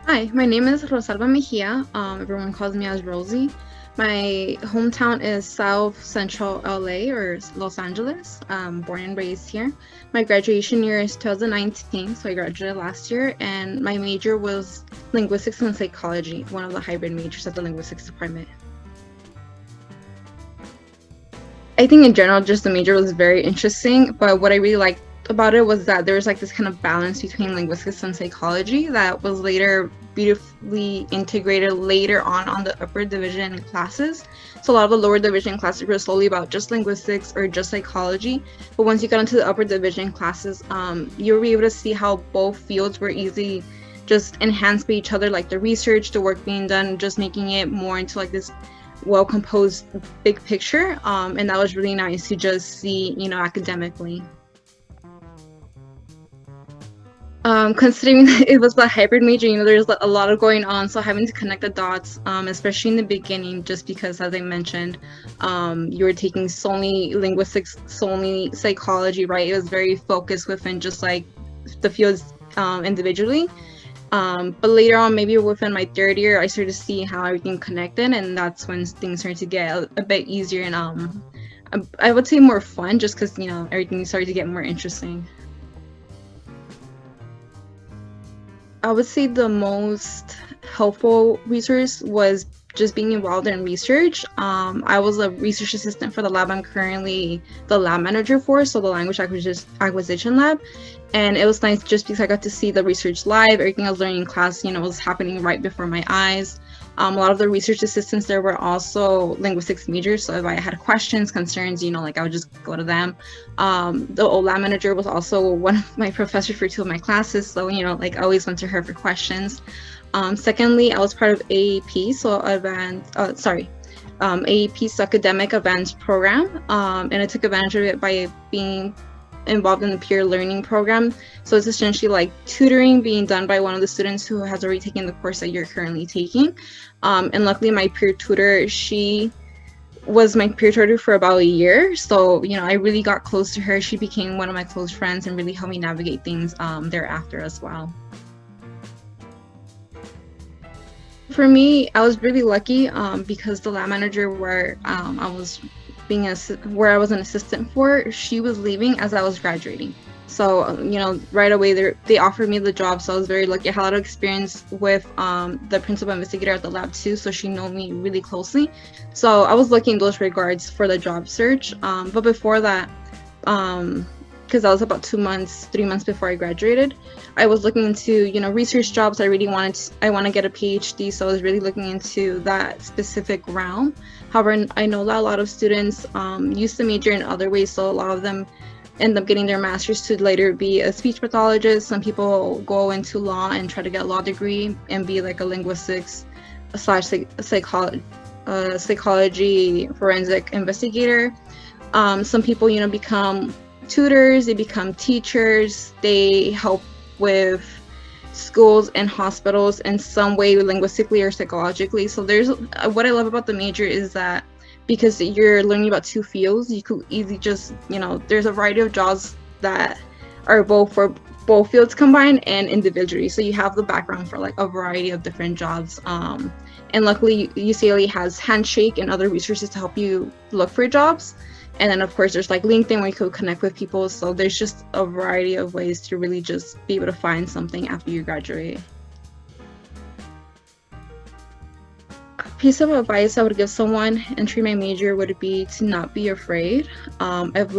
Hi, my name is Rosalba Mejia. Everyone calls me as Rosie. My hometown is South Central LA or Los Angeles. Born and raised here. My graduation year is 2019, so I graduated last year, and my major was linguistics and psychology, one of the hybrid majors at the linguistics department. I think in general, just the major was very interesting, but what I really liked about it was that there was like this kind of balance between linguistics and psychology that was later beautifully integrated later on the upper division classes. So a lot of the lower division classes were solely about just linguistics or just psychology, but once you got into the upper division classes, you were able to see how both fields were easily just enhanced by each other, like the research, the work being done, just making it more into like this well composed big picture, and that was really nice to just see, academically. Considering it was a hybrid major, there's a lot of going on, so having to connect the dots, especially in the beginning, just because, as I mentioned, you were taking solely linguistics, solely psychology, right? It was very focused within just like the fields individually. But later on, maybe within my third year, I started to see how everything connected, and that's when things started to get a bit easier and I would say more fun, just because everything started to get more interesting. I would say the most helpful resource was just being involved in research. I was a research assistant for the lab I'm currently the lab manager for, so the language acquisition lab. And it was nice just because I got to see the research live. Everything I was learning in class, was happening right before my eyes. A lot of the research assistants there were also linguistics majors, so if I had questions, concerns, like I would just go to them. The old lab manager was also one of my professors for two of my classes, so like I always went to her for questions. Secondly, I was part of AAP, so AAP's academic advanced program, and I took advantage of it by being involved in the peer learning program. So it's essentially like tutoring being done by one of the students who has already taken the course that you're currently taking. And luckily my peer tutor, she was my peer tutor for about a year. So, I really got close to her. She became one of my close friends and really helped me navigate things thereafter as well. For me, I was really lucky because the lab manager where I was an assistant for, she was leaving as I was graduating. So, right away they offered me the job. So I was very lucky. I had a lot of experience with the principal investigator at the lab too. So she knew me really closely. So I was lucky in those regards for the job search. But before that, because I was about 3 months before I graduated, I was looking into, research jobs. I want to get a PhD, so I was really looking into that specific realm. However, I know that a lot of students used to major in other ways, so a lot of them end up getting their master's to later be a speech pathologist. Some people go into law and try to get a law degree and be like a linguistics / psychology forensic investigator. Some people, become tutors, they become teachers, they help with schools and hospitals in some way, linguistically or psychologically. So there's what I love about the major is that because you're learning about two fields, you could easily just, there's a variety of jobs that are both for both fields combined and individually. So you have the background for like a variety of different jobs. And luckily UCLA has Handshake and other resources to help you look for jobs. And then, of course, there's like LinkedIn where you could connect with people. So there's just a variety of ways to really just be able to find something after you graduate. A piece of advice I would give someone entering my major would be to not be afraid. I've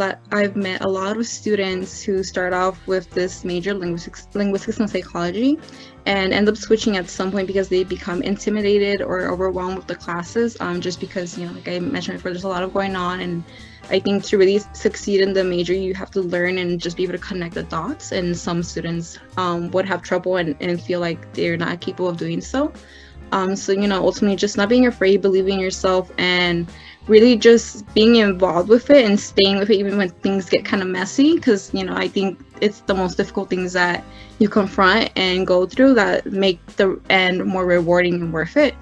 met a lot of students who start off with this major, linguistics and psychology, and end up switching at some point because they become intimidated or overwhelmed with the classes, just because, like I mentioned before, there's a lot of going on. And I think to really succeed in the major, you have to learn and just be able to connect the dots. And some students would have trouble and feel like they're not capable of doing so. So, ultimately just not being afraid, believing in yourself, and really just being involved with it and staying with it even when things get kind of messy. Because, I think it's the most difficult things that you confront and go through that make the end more rewarding and worth it.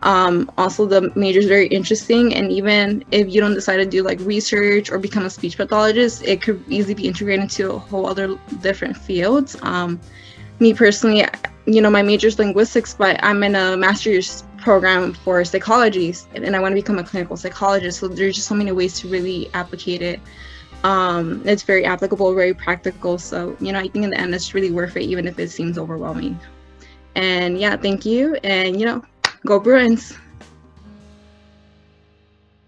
Also, the major is very interesting, and even if you don't decide to do like research or become a speech pathologist, it could easily be integrated into a whole other different fields. Me personally, my major is linguistics, but I'm in a master's program for psychology, and I want to become a clinical psychologist. So there's just so many ways to really applicate it. It's very applicable, very practical. So, I think in the end, it's really worth it, even if it seems overwhelming. And yeah, thank you. And, go Bruins.